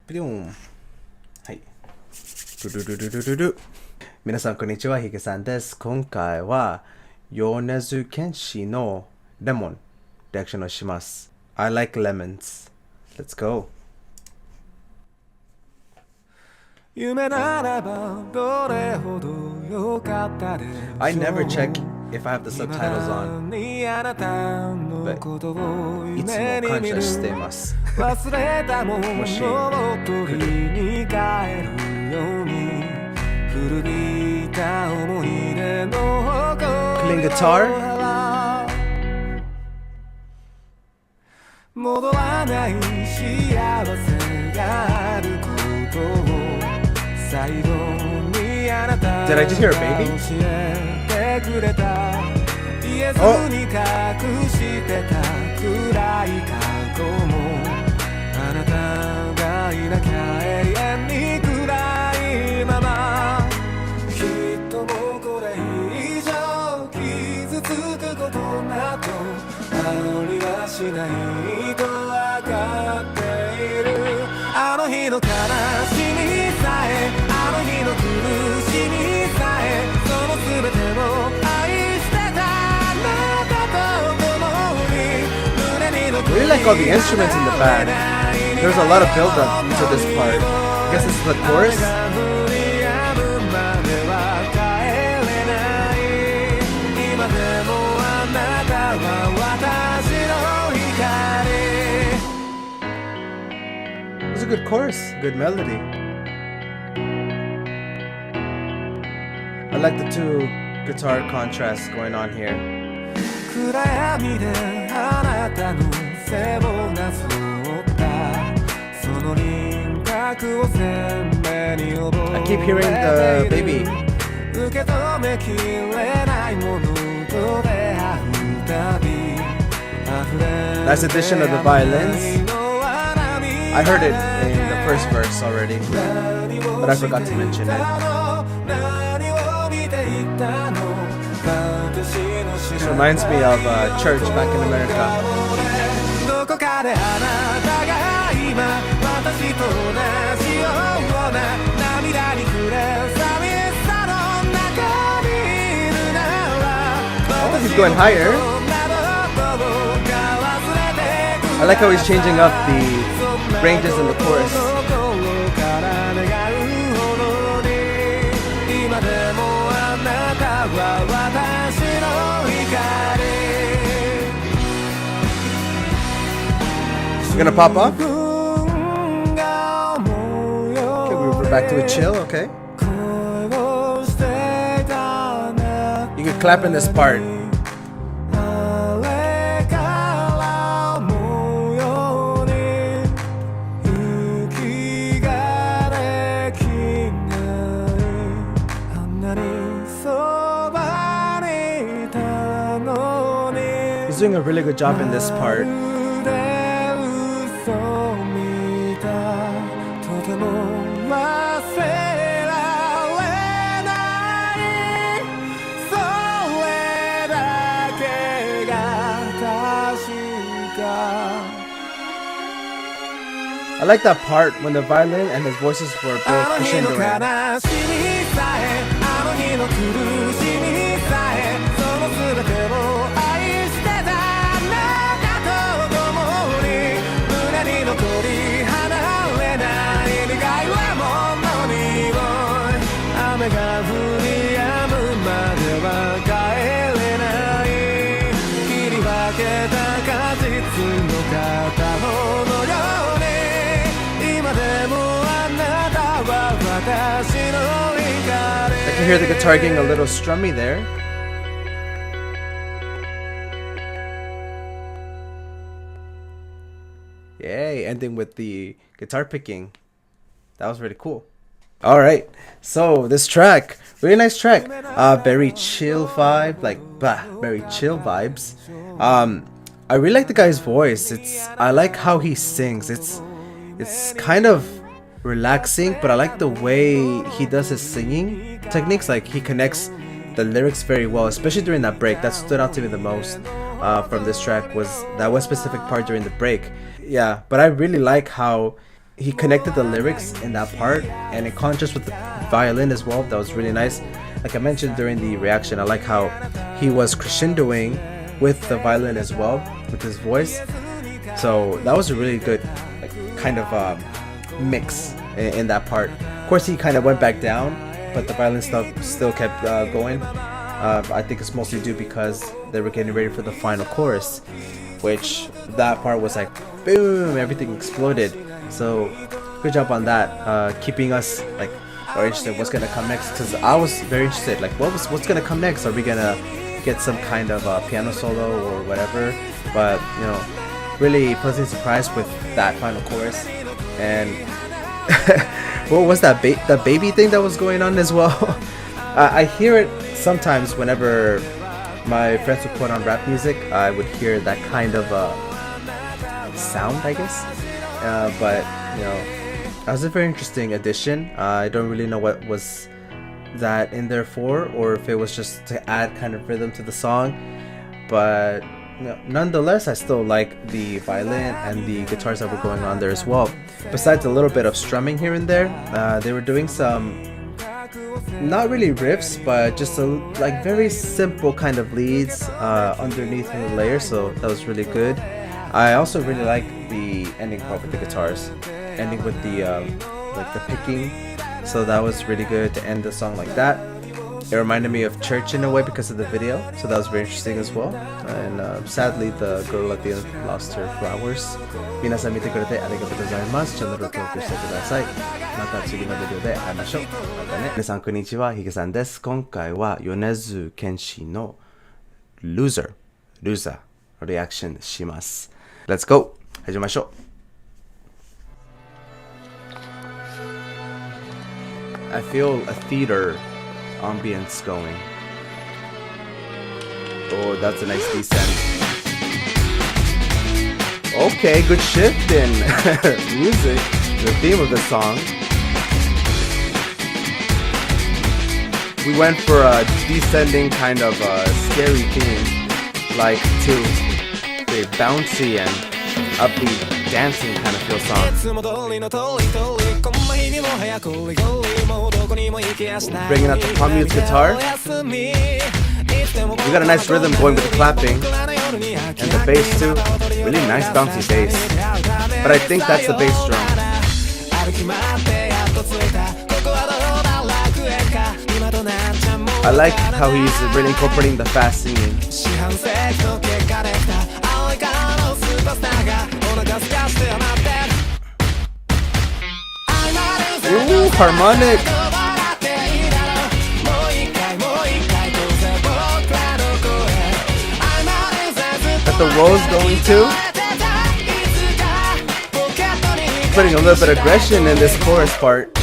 ピュン。はい。ドゥドゥドゥドゥドゥドゥ。皆さんこんにちは、ヒゲさんです。今回はYonezu Kenshiのレモンリアクションをします。I like lemons. Let's go. 夢ならばどれほどよかったでしょう。 I never check if I have the subtitles on. あなたのことをいつも夢に感謝見る。しています。忘れたものをもし取りに帰るように古びた思い出の Playing guitar? 戻らない幸せがあることを最後にあなた Did I just hear a baby? 教えてくれた。言えずに隠してた暗い過去もあなたがいなきゃ永遠に暗いまま。きっともうこれ以上傷つくことなどありはしないと分かっている。あの日の悲しみさえあの日の苦しみさえその全てを愛してたあなたと共に胸に残 I really like all the instruments in the band. There's a lot of build up to this part. I guess this is the chorus. It was a good chorus, good melody. I like the two guitar contrasts going on here. 暗闇であなたの背をなぞったその輪郭を鮮明に覚えて I keep hearing the baby. 受け止めきれないものと出会うたび Nice addition of the violins. I heard it in the first verse already, but I forgot to mention it. This reminds me of church back in America. どこかであなたが今私と同じような涙に暮れ寂しさの中にいるなら Oh, he's going higher. I like how he's changing up the ranges in the chorus. You're gonna pop up? Okay, we're back to a chill, okay. You can clap in this part. He's doing a really good job in this part. I like that part when the violin and his voices were both crescendoing. I can hear the guitar getting a little strummy there. Yay, ending with the guitar picking. That was really cool. Alright, so this track, really nice track. Very chill vibe, like very chill vibes. I really like the guy's voice. I like how he sings. It's kind of relaxing, but I like the way he does his singing techniques. Like he connects the lyrics very well, especially during that break. That stood out to me the most from this track was that one specific part during the break. Yeah, but I really like how he connected the lyrics in that part, and in contrast with the violin as well. That was really nice. Like I mentioned during the reaction, I like how he was crescendoing with the violin as well, with his voice. So that was a really good like, kind of mix in that part. Of course, he kind of went back down, but the violin stuff still kept going. I think it's mostly due because they were getting ready for the final chorus, which that part was like boom, everything exploded. So good job on that, keeping us like are interested what's gonna come next, because I was very interested like what's gonna come next. Are we gonna get some kind of piano solo or whatever? But you know, really pleasantly surprised with that final chorus. And what was that the baby thing that was going on as well? I hear it sometimes whenever my friends would put on rap music. I would hear that kind of sound, I guess. But you know, that was a very interesting addition. I don't really know what was that in there for, or if it was just to add kind of rhythm to the song. But you know, nonetheless, I still like the violin and the guitars that were going on there as well. Besides a little bit of strumming here and there, they were doing some not really riffs, but just like very simple kind of leads underneath the layer. So that was really good. I also really like the ending part with the guitars, ending with the like the picking. So that was really good to end the song like that. It reminded me of church in a way because of the video, so that was very interesting as well. And sadly, the girl at the end lost her flowers. 皆さん見てくれてありがとうございます。チャンネル登録してください。また次のビデオで会いましょう。またね。皆さんこんにちは、ヒゲさんです。今回は米津玄師の Loser リアクションします。Let's go! 始めましょう。I feel a theater ambience going. Oh, that's a nice descent. Okay, good shift in music, the theme of the song. We went for a descending kind of scary theme, like to a bouncy and upbeat dancing kind of feel song. Bringing out the palm mute guitar. We got a nice rhythm going with the clapping. And the bass too. Really nice bouncy bass. But I think that's the bass drum. I like how he's really incorporating the fast singing. Ooh, harmonic! Got the woes going too. Putting a little bit of aggression in this chorus part.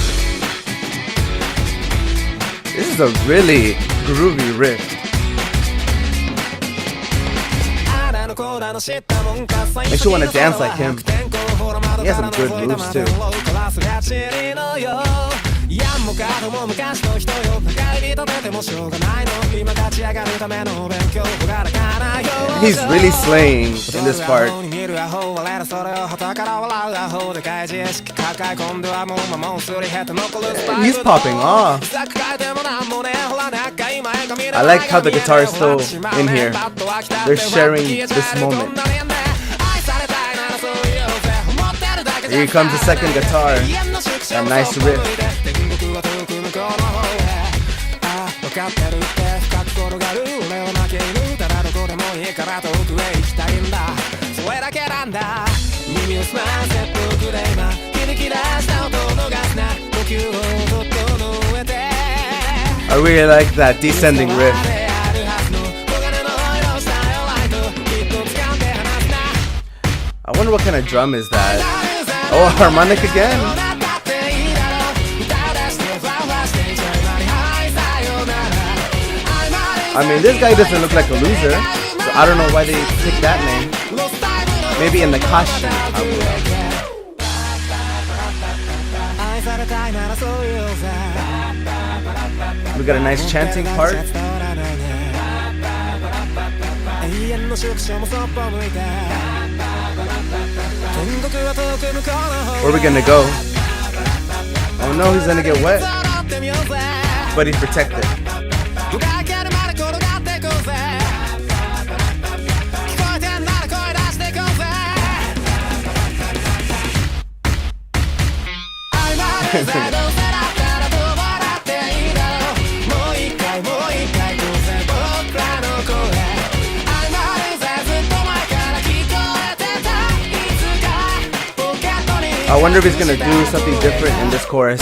This is a really groovy riff. Makes you want to dance like him. He has some good moves too. He's really slaying in this part. He's popping off. I like how the guitar is still in here. They're sharing this moment. Here comes the second guitar. A nice riff. I really like that descending riff. I wonder what kind of drum is that? Oh, harmonic again. I mean, this guy doesn't look like a loser, so I don't know why they picked that name. Maybe in the costume, I don't know. We got a nice chanting part. Where are we gonna go? Oh no, he's gonna get wet. But he's protected. I wonder if he's gonna do something different in this chorus.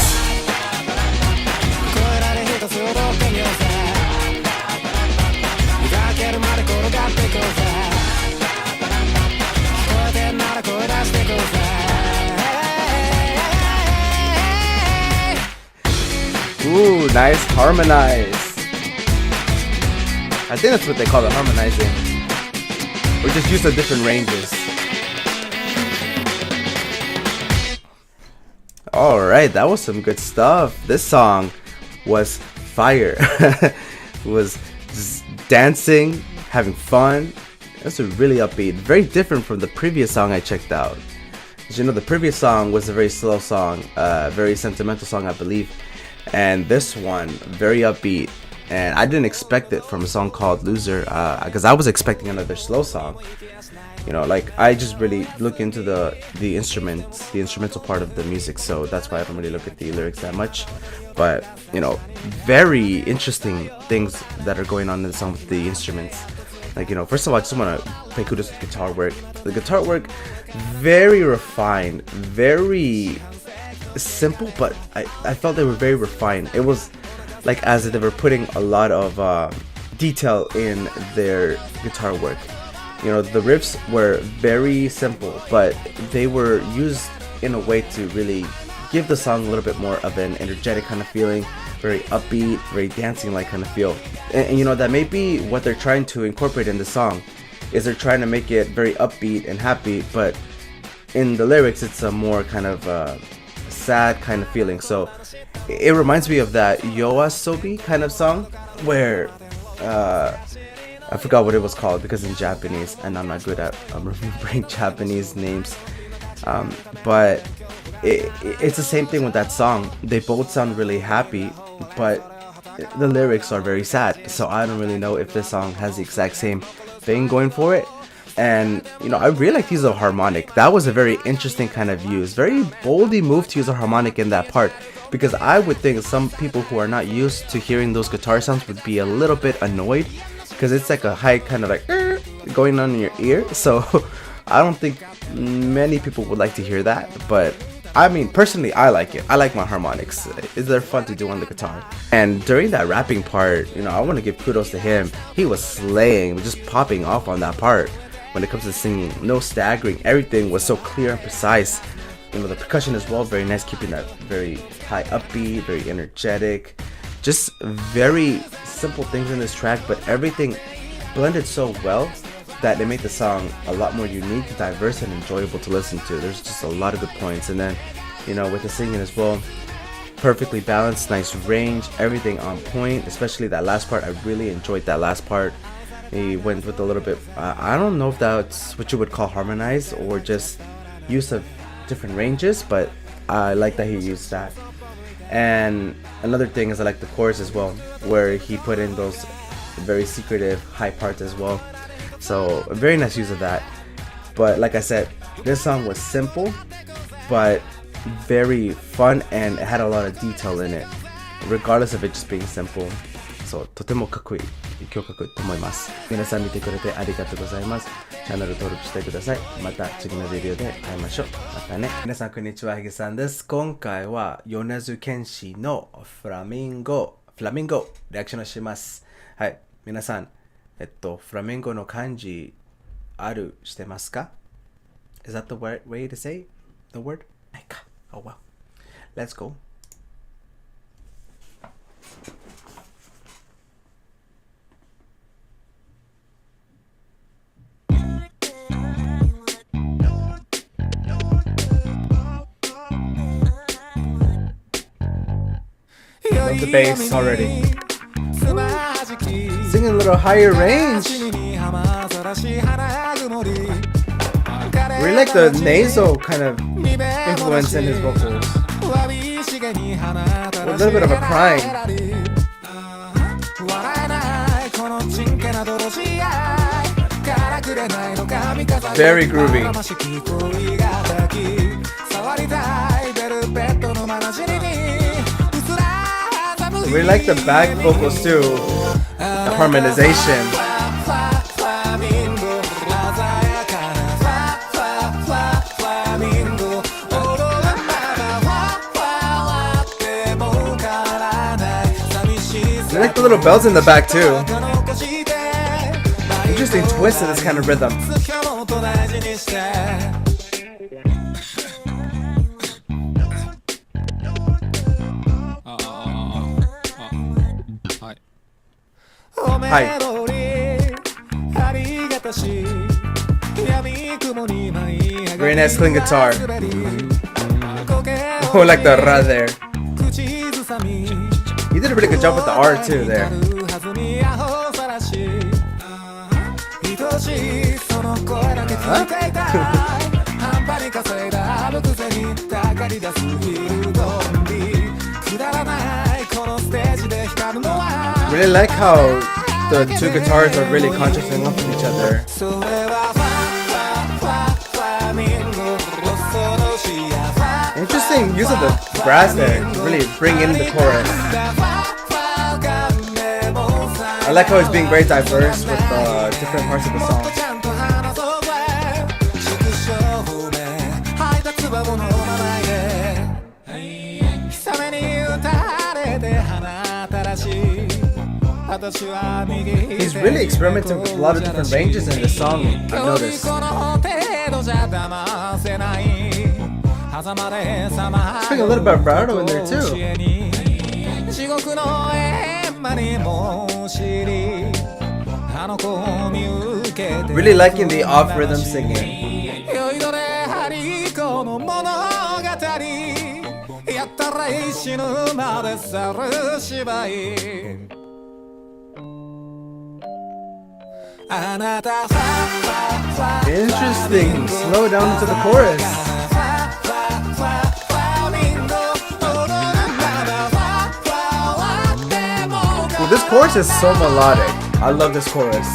Ooh, nice harmonize. I think that's what they call it, harmonizing. Or just use the different ranges. Alright, that was some good stuff. This song was fire. Was just dancing, having fun. That's a really upbeat. Very different from the previous song I checked out. As you know, the previous song was a very slow song, very sentimental song, I believe. And this one, very upbeat. And I didn't expect it from a song called Loser, because I was expecting another slow song. You know, like I just really look into the instruments, the instrumental part of the music, so that's why I don't really look at the lyrics that much. But you know, very interesting things that are going on in the song with the instruments. Like, you know, first of all, I just want to pay kudos to the guitar work. The guitar work, very refined, very simple, but I felt they were very refined. It was like as if they were putting a lot of detail in their guitar work. You know, the riffs were very simple, but they were used in a way to really give the song a little bit more of an energetic kind of feeling, very upbeat, very dancing-like kind of feel. And you know, that may be what they're trying to incorporate in the song, is they're trying to make it very upbeat and happy, but in the lyrics, it's a more kind of sad kind of feeling. So it reminds me of that Yoasobi kind of song, where I forgot what it was called because in Japanese, and I'm not good at remembering Japanese names, but it's the same thing with that song. They both sound really happy, but the lyrics are very sad, so I don't really know if this song has the exact same thing going for it. And you know, I really like to use a harmonic. That was a very interesting kind of use, very boldly move to use a harmonic in that part, because I would think some people who are not used to hearing those guitar sounds would be a little bit annoyed, because it's like a high kind of like going on in your ear. So I don't think many people would like to hear that, but I mean, personally, I like it. I like my harmonics. They're fun to do on the guitar. And during that rapping part, you know, I want to give kudos to him. He was slaying, just popping off on that part. When it comes to singing, no staggering, everything was so clear and precise. You know, the percussion as well, very nice, keeping that very high upbeat, very energetic. Just very simple things in this track, but everything blended so well that they made the song a lot more unique, diverse, and enjoyable to listen to. There's just a lot of good points. And then, you know, with the singing as well, perfectly balanced, nice range, everything on point, especially that last part. I really enjoyed that last part. He went with a little bit, I don't know if that's what you would call harmonize or just use of different ranges, but I like that he used that. And another thing is I like the chorus as well, where he put in those very secretive high parts as well. So a very nice use of that. But like I said, this song was simple, but very fun, and it had a lot of detail in it, regardless of it just being simple. So とてもかっこいい曲かと思います。皆さん見てくれてありがとうございます。チャンネル登録してください。また次のビデオで会いましょう。またね。皆さんこんにちは、ヒゲさんです。今回は米津玄師のフラミンゴリアクションをします。はい。皆さん、フラミンゴの漢字あるしてますか？ Is that the way to say the word? Oh well. Let's go. Love the bass already. Singing a little higher range. really like the nasal kind of influence in his vocals. A little bit of a crying. Very groovy. I really like the back vocals too. The harmonization. I like the little bells in the back too. Interesting twist in this kind of rhythm. Hi. Very nice clean guitar. Oh, like the ra there. You did a really good job with the R too there. Really like how the two guitars are really contrasting off of each other. Interesting use of the brass there to really bring in the chorus. I like how he's being very diverse with different parts of the song. He's really experimenting with a lot of different ranges in this song, I've noticed. Putting a little bit of vibrato in there too. Really liking the off rhythm singing. Interesting. Slow down into the chorus. Well, this chorus is so melodic. I love this chorus.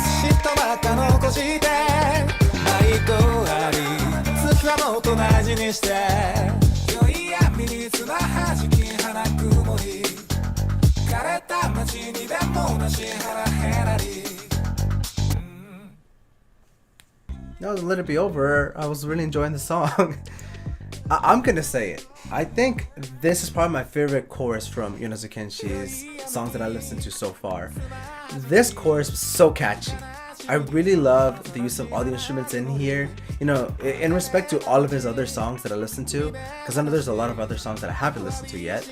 Now to let it be over, I was really enjoying the song. I'm gonna say it. I think this is probably my favorite chorus from Yonezu Kenshi's songs that I listened to so far. This chorus was so catchy. I really love the use of all the instruments in here. You know, in respect to all of his other songs that I listened to, because I know there's a lot of other songs that I haven't listened to yet.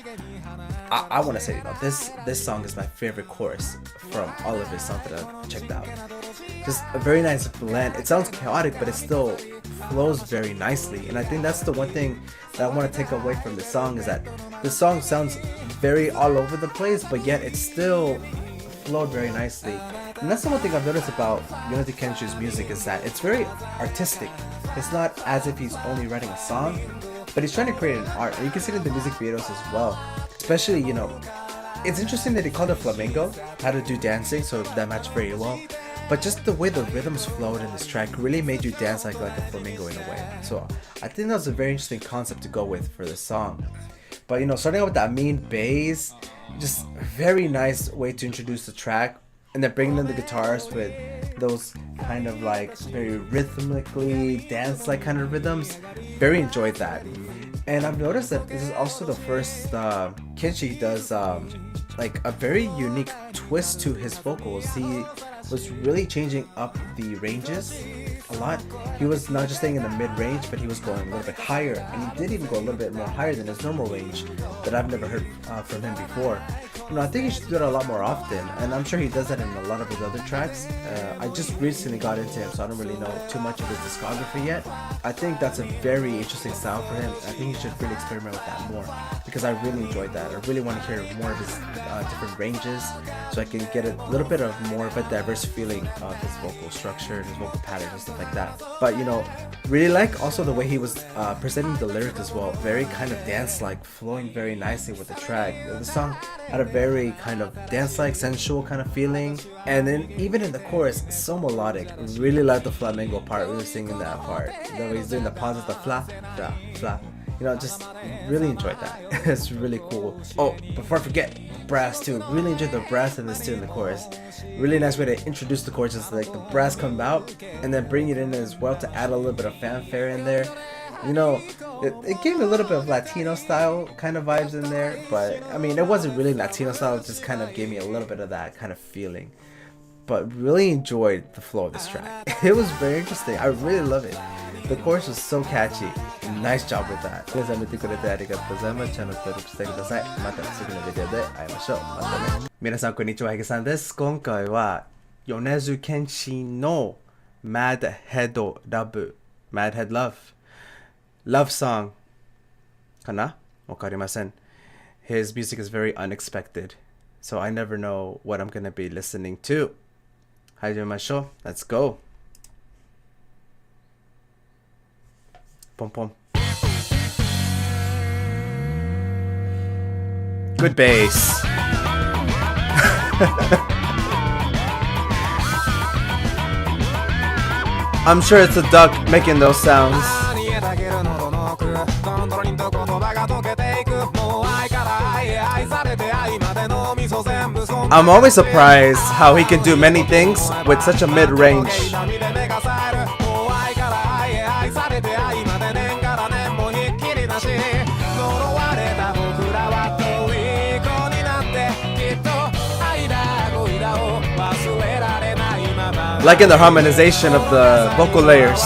I want to say, you know, this song is my favorite chorus from all of his songs that I've checked out. Just a very nice blend. It sounds chaotic, but it still flows very nicely. And I think that's the one thing that I want to take away from this song, is that the song sounds very all over the place, but yet it still flowed very nicely. And that's the one thing I've noticed about Yonezu Kenshi's music, is that it's very artistic. It's not as if he's only writing a song, but he's trying to create an art. And you can see it in the music videos as well. Especially, you know, it's interesting that he called it Flamingo, how to do dancing, so that matched very well. But just the way the rhythms flowed in this track really made you dance like a flamingo in a way. So I think that was a very interesting concept to go with for this song. But, you know, starting out with that mean bass, just a very nice way to introduce the track. And then bringing in the guitars with those kind of like very rhythmically dance-like kind of rhythms. Very enjoyed that. And I've noticed that this is also the first Kenshi does like a very unique twist to his vocals. He was really changing up the ranges a lot. He was not just staying in the mid-range, but he was going a little bit higher, and he did even go a little bit more higher than his normal range that I've never heard from him before. I think he should do it a lot more often, and I'm sure he does that in a lot of his other tracks. I just recently got into him, so I don't really know too much of his discography yet. I think that's a very interesting sound for him. I think he should really experiment with that more, because I really enjoyed that. I really want to hear more of his different ranges, so I can get a little bit of more of a diverse feeling of his vocal structure and his vocal patterns and stuff like that. But really like also the way he was presenting the lyrics as well. Very kind of dance-like, flowing very nicely with the track. The song had a very kind of dance-like, sensual kind of feeling, and then even in the chorus, so melodic. Really like the Flamingo part. Really singing that part. The way he's doing the pauses, the fla, fla, fla. Just really enjoyed that. It's really cool. Oh, before I forget, brass too. Really enjoyed the brass in this too in the chorus. Really nice way to introduce the chorus, just like the brass come out and then bring it in as well to add a little bit of fanfare in there. It gave me a little bit of Latino style kind of vibes in there, but I mean, it wasn't really Latino style. It just kind of gave me a little bit of that kind of feeling. But really enjoyed the flow of this track. It was very interesting. I really love it. The chorus was so catchy. Nice job with that. 皆さん見てくれてありがとうございます。チャンネル登録してください。また次のビデオで会いましょう。またね。皆さんこんにちは、ヒゲさんです。今回はYonezu Kenshiの Mad Head Love Mad Head Love Love Song かな？わかりません。His music is very unexpected, so I never know what I'm gonna be listening to. 始めましょう。Let's go. Pom pom. Good bass. I'm sure it's a duck making those sounds. I'm always surprised how he can do many things with such a mid-range. Like in the harmonization of the vocal layers.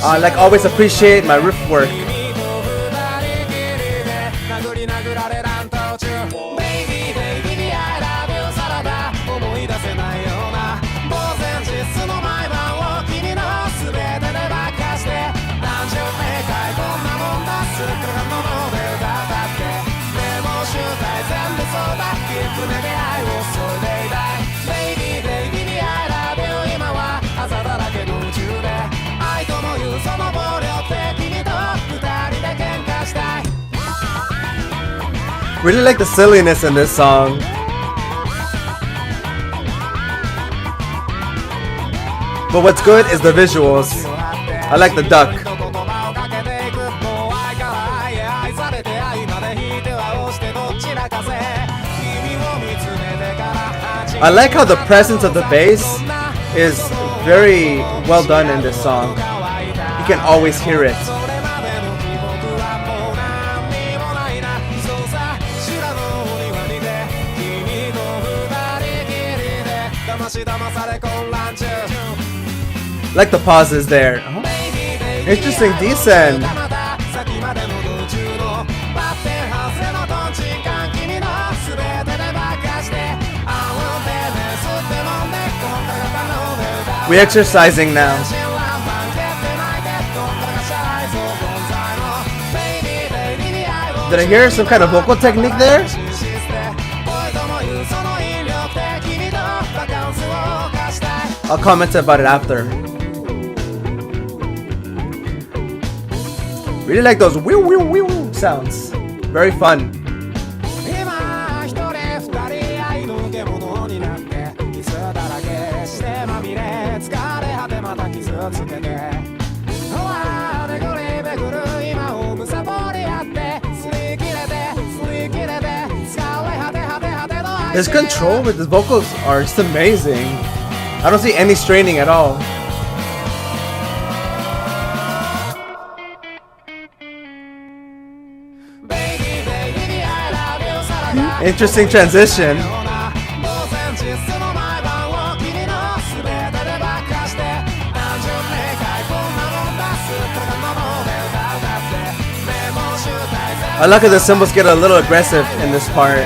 I always appreciate my riff work. Really like the silliness in this song. But what's good is the visuals. I like the duck. I like how the presence of the bass is very well done in this song. You can always hear it. Like the pauses there. Interesting descend. We're exercising now. Did I hear some kind of vocal technique there? I'll comment about it after. Really like those wee wee wee wee sounds. Very fun. His control with his vocals are just amazing. I don't see any straining at all. Interesting transition. I like how the cymbals get a little aggressive in this part.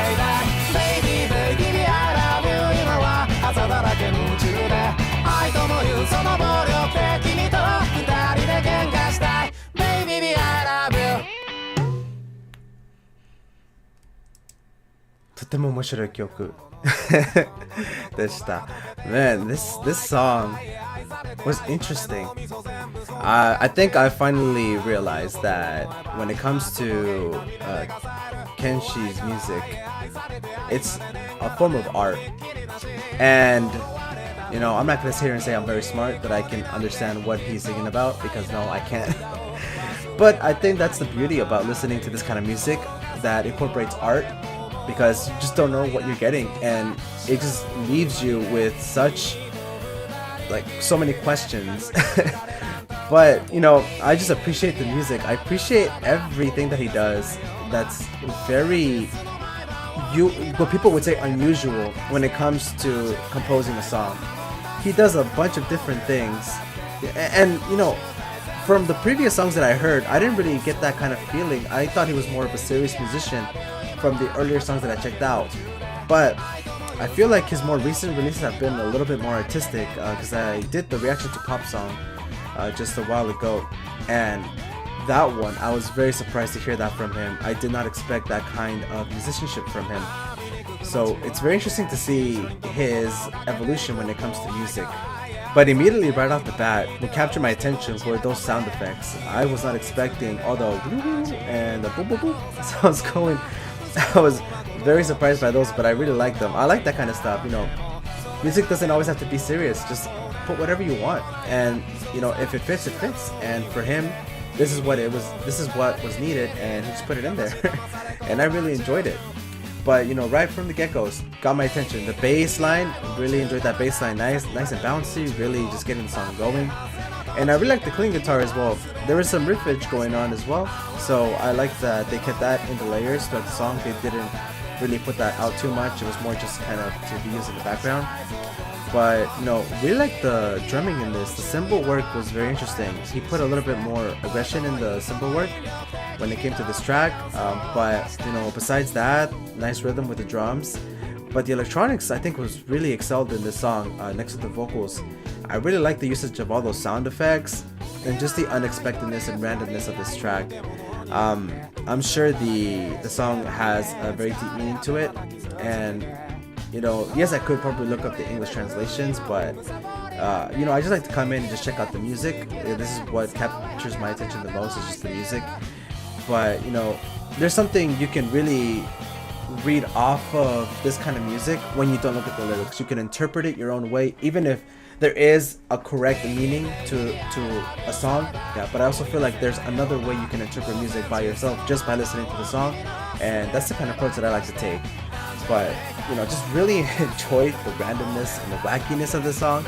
Man, this song was interesting. I think I finally realized that when it comes to Kenshi's music, it's a form of art. And you know, I'm not gonna sit here and say I'm very smart, that I can understand what he's singing about, because no, I can't. But I think that's the beauty about listening to this kind of music that incorporates art, because you just don't know what you're getting, and it just leaves you with such, like, so many questions. But you know, I just appreciate the music. I appreciate everything that he does that's very what people would say unusual when it comes to composing a song. He does a bunch of different things, and you know, from the previous songs that I heard, I didn't really get that kind of feeling. I thought he was more of a serious musician from the earlier songs that I checked out. But I feel like his more recent releases have been a little bit more artistic, because I did the reaction to Pop Song just a while ago, and that one, I was very surprised to hear that from him. I did not expect that kind of musicianship from him. So it's very interesting to see his evolution when it comes to music. But immediately right off the bat, what captured my attention were those sound effects. I was not expecting all the and the boop boop boop sounds going. I was very surprised by those, but I really like them. I like that kind of stuff, you know. Music doesn't always have to be serious. Just put whatever you want, and you know, if it fits, it fits. And for him, this is what was needed, and he just put it in there. And I really enjoyed it. But you know, right from the get-go's, got my attention. The bass line, really enjoyed that bass line. Nice and bouncy, really just getting the song going. And I really like the clean guitar as well. There was some riffage going on as well, so I like that they kept that in the layers throughout the song. They didn't really put that out too much. It was more just kind of to be used in the background. But you know, really like the drumming in this. The cymbal work was very interesting. He put a little bit more aggression in the cymbal work when it came to this track. But you know, besides that, nice rhythm with the drums. But the electronics, I think, was really excelled in this song. Next to the vocals, I really like the usage of all those sound effects and just the unexpectedness and randomness of this track. I'm sure the song has a very deep meaning to it, and you know, yes, I could probably look up the English translations, but you know, I just like to come in and just check out the music. This is what captures my attention the most, is just the music. But you know, there's something you can really read off of this kind of music when you don't look at the lyrics. You can interpret it your own way, even if there is a correct meaning to a song. Yeah, but I also feel like there's another way you can interpret music by yourself just by listening to the song, and that's the kind of approach that I like to take. But you know, just really enjoyed the randomness and the wackiness of the song.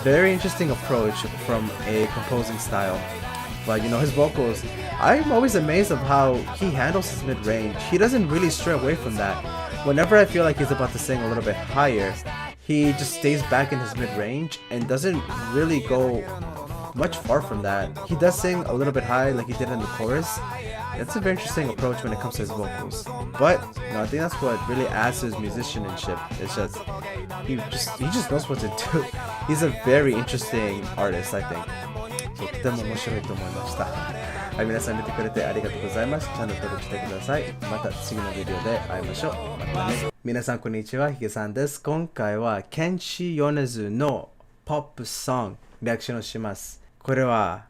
Very interesting approach from a composing style. But you know, his vocals, I'm always amazed of how he handles his mid-range. He doesn't really stray away from that. Whenever I feel like he's about to sing a little bit higher, he just stays back in his mid-range and doesn't really go much far from that. He does sing a little bit high like he did in the chorus. It's a very interesting approach when it comes to his vocals. But you know, I think that's what really adds to his musicianship. It's just he just knows what to do. He's a very interesting artist, I think. とても面白いと思いました。はい、皆さん見てくれてありがとうございます。チャンネル登録してください。また次のビデオで会いましょう。またね。皆さんこんにちは、ヒゲさんです。今回はKenshi Yonezuのポップソングリアクションをします。これは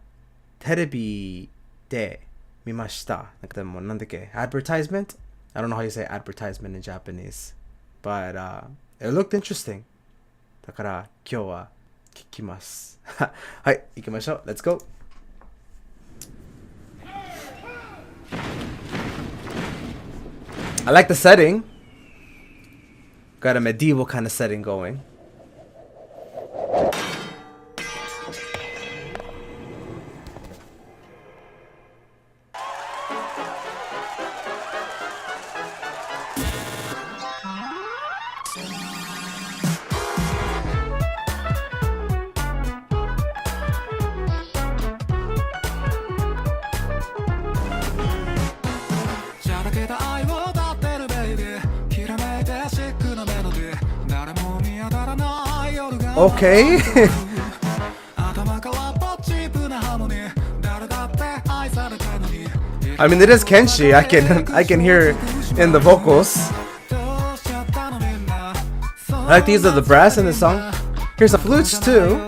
テレビで見ました。なんかでもなんだっけ advertisement? I don't know how you say advertisement in Japanese. But it looked interesting. だから今日は聞きます。はい、行きましょう。Let's go! I like the setting. Got a medieval kind of setting going. Okay. I mean, it is Kenshi. I can hear in the vocals. I like the use of the brass in the song. Here's the flutes too.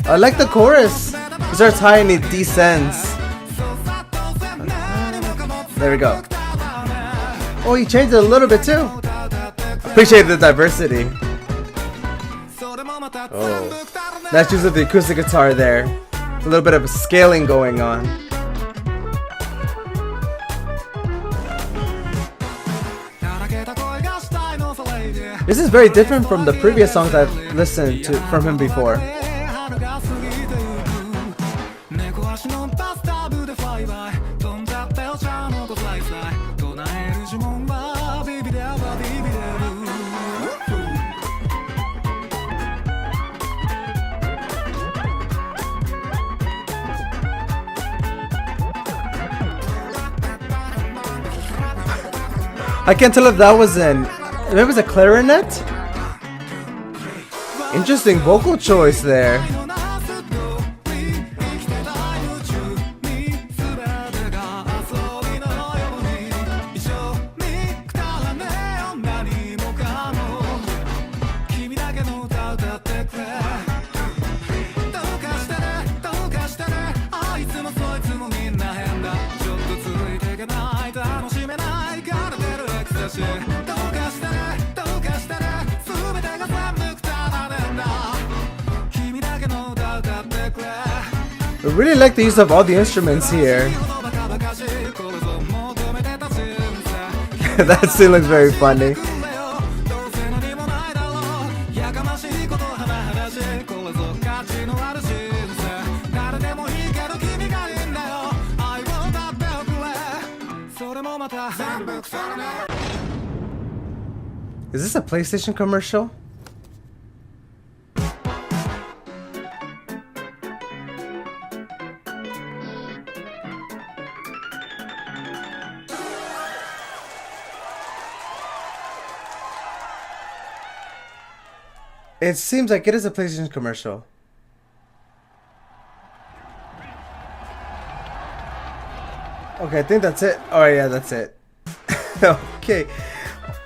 I like the chorus. It starts high and it descends. There we go. Oh, he changed it a little bit too. Appreciate the diversity. Oh, that's just the acoustic guitar there. A little bit of scaling going on. This is very different from the previous songs I've listened to from him before. I can't tell if that was maybe it was a clarinet? Interesting vocal choice there. I really like the use of all the instruments here. That scene looks very funny. Is this a PlayStation commercial? It seems like it is a PlayStation commercial. Okay, I think that's it. Oh yeah, that's it.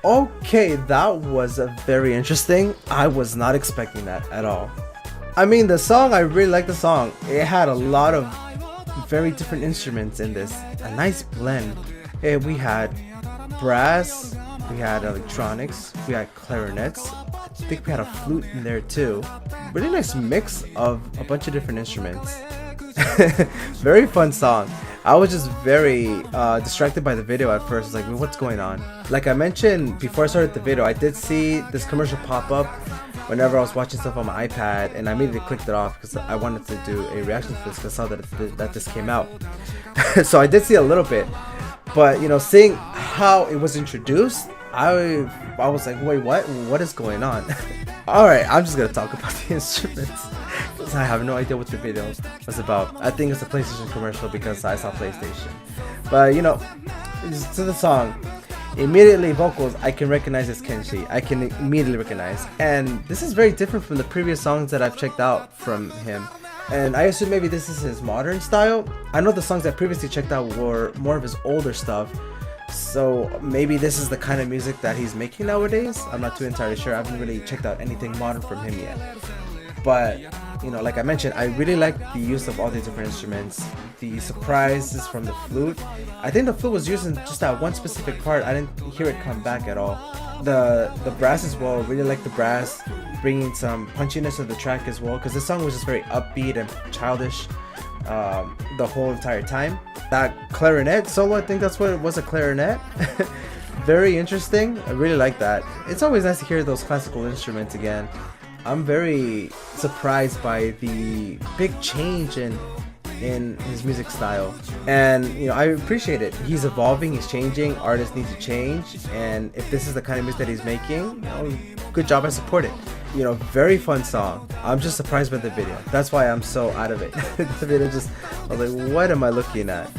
Okay, that was very interesting. I was not expecting that at all. I mean, the song, I really like the song. It had a lot of very different instruments in this. A nice blend. We had brass, we had electronics, we had clarinets. I think we had a flute in there too. Really nice mix of a bunch of different instruments. Very fun song. I was just very distracted by the video at first. Like, what's going on? Like I mentioned before I started the video, I did see this commercial pop up whenever I was watching stuff on my iPad, and I immediately clicked it off because I wanted to do a reaction to this because I saw that this came out. So I did see a little bit, but you know, seeing how it was introduced, I was like, wait, what is going on? Alright, I'm just gonna talk about the instruments because I have no idea what the video was about. I think it's a PlayStation commercial because I saw PlayStation. But you know, to the song, immediately vocals I can recognize as Kenshi. I can immediately recognize, and this is very different from the previous songs that I've checked out from him. And I assume maybe this is his modern style. I know the songs I previously checked out were more of his older stuff, so maybe this is the kind of music that he's making nowadays. I'm not too entirely sure. I haven't really checked out anything modern from him yet. But you know, like I mentioned, I really like the use of all the different instruments. The surprises from the flute. I think the flute was used in just that one specific part. I didn't hear it come back at all. The brass as well. Really like the brass, bringing some punchiness to the track as well. Because the song was just very upbeat and childish the whole entire time. That clarinet solo, I think that's what it was, a clarinet. Very interesting. I really like that. It's always nice to hear those classical instruments again. I'm very surprised by the big change in in his music style, and I appreciate it. He's evolving, he's changing. Artists need to change, and if this is the kind of music that he's making, good job. I support it. Very fun song. I'm just surprised by the video. That's why I'm so out of it. The video I was like, what am I looking at?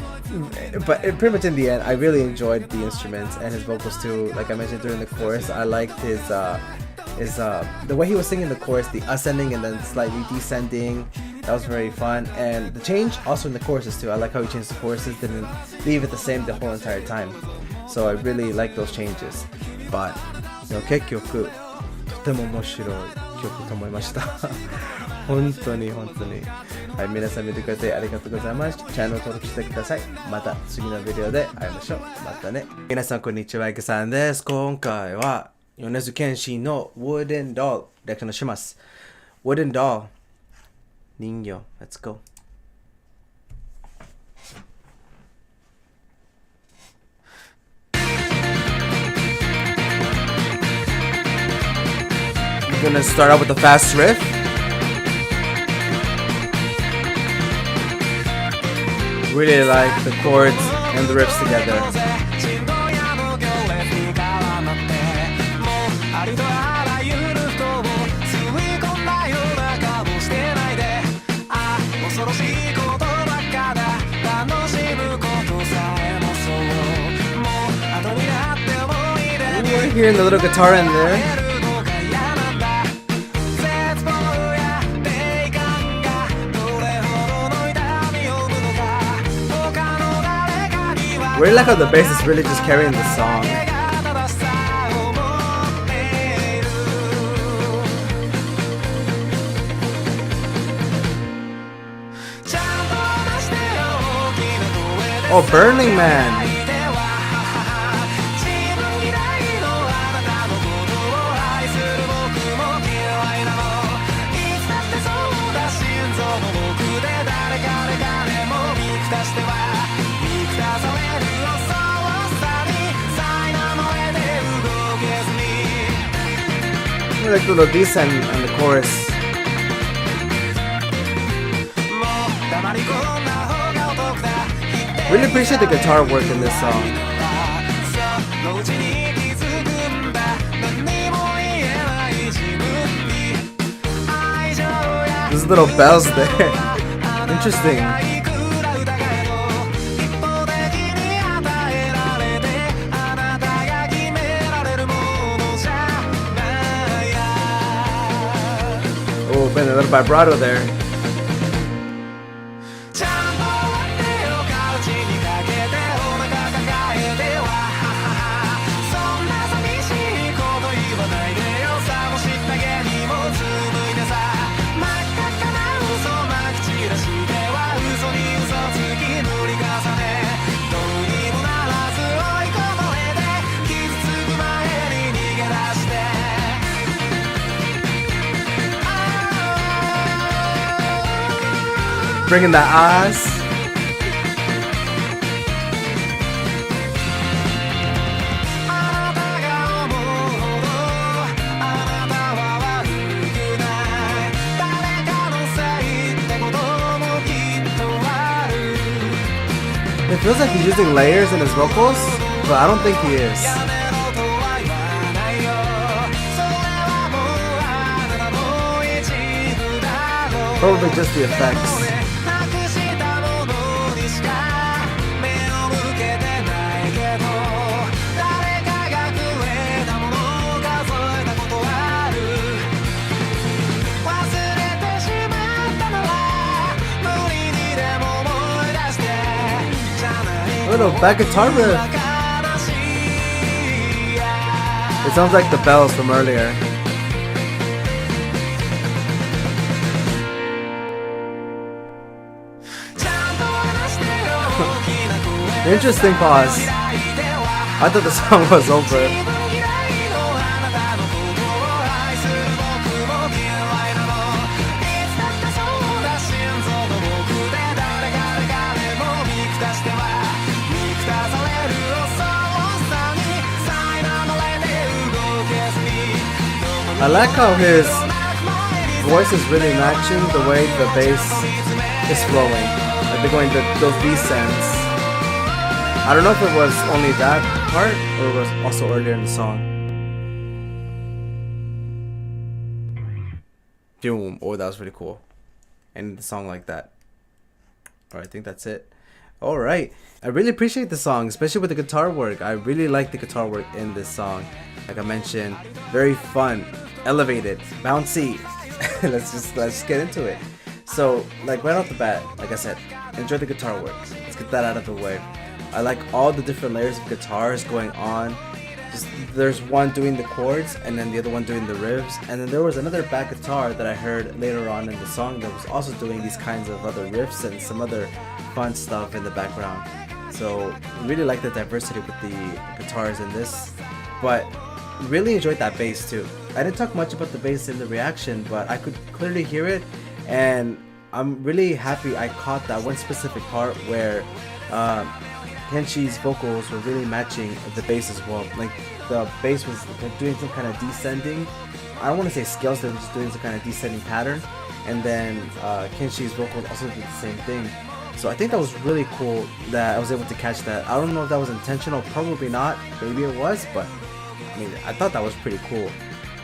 But pretty much in the end, I really enjoyed the instruments and his vocals too. Like I mentioned during the chorus, I liked his the way he was singing the chorus, the ascending and then slightly descending. That was very fun. And the change also in the choruses too. I like how he changed the choruses, didn't leave it the same the whole entire time. So I really like those changes. But 結局とても面白い曲と思いました。本当にはい、皆さん見てくれてありがとうございます。チャンネル登録してください。また次のビデオで会いましょう。またね。皆さんこんにちは、池さんです。今回は米津玄師の Wooden Doll リアクションします。Wooden Doll 人形 Let's go. I'm gonna start out with the fast riff. Really like the chords and the riffs together. We're hearing the little guitar in there. Really like how the bass is really just carrying the song. Oh, Burning Man. I like the little descent on the chorus. Really appreciate the guitar work in this song. There's little bells there. Interesting. Oh, been a little vibrato there. Bringing the eyes. It feels like he's using layers in his vocals, but I don't think he is. Probably just the effects. Little back guitar riff. It sounds like the bells from earlier. Interesting pause. I thought the song was over. I like how his voice is really matching the way the bass is flowing. Like they're going those descents. I don't know if it was only that part or it was also earlier in the song. Boom. Oh, that was really cool. And the song like that. Alright, I think that's it. Alright. I really appreciate the song, especially with the guitar work. I really like the guitar work in this song. Like I mentioned, very fun, elevated, bouncy. let's get into it. So, like right off the bat, like I said, enjoy the guitar work. Let's get that out of the way. I like all the different layers of guitars going on. Just, there's one doing the chords and then the other one doing the riffs, and then there was another back guitar that I heard later on in the song that was also doing these kinds of other riffs and some other fun stuff in the background. So I really like the diversity with the guitars in this, but really enjoyed that bass too. I didn't talk much about the bass in the reaction, but I could clearly hear it, and I'm really happy I caught that one specific part where Kenshi's vocals were really matching the bass as well. Like the bass was doing some kind of descending. I don't want to say scales, they were just doing some kind of descending pattern. And then Kenshi's vocals also did the same thing. So I think that was really cool that I was able to catch that. I don't know if that was intentional, probably not. Maybe it was, but I mean, I thought that was pretty cool.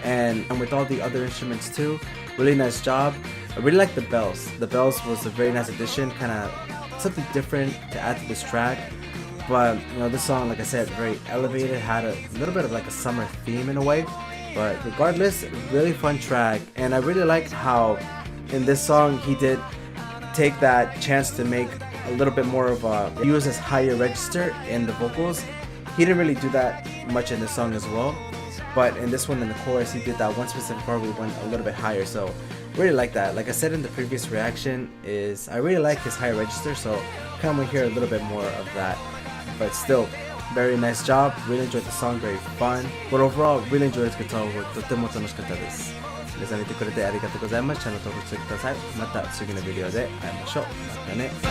And with all the other instruments too, really nice job. I really like the bells. The bells was a very nice addition, kind of something different to add to this track. But you know, this song, like I said, very elevated, had a little bit of like a summer theme in a way. But regardless, really fun track, and I really like how in this song he did take that chance to make a little bit more of a use his higher register in the vocals. He didn't really do that much in this song as well, but in this one in the chorus he did that one specific part where he went a little bit higher. So really like that. Like I said in the previous reaction, is I really like his higher register, so kind of want to hear a little bit more of that. But still, very nice job. Really enjoyed the song, very fun. But overall, really enjoyed his guitar work. とても楽しかったです。皆さん見てくれてありがとうございます。チャンネル登録してください。また次のビデオで会いましょう。またね。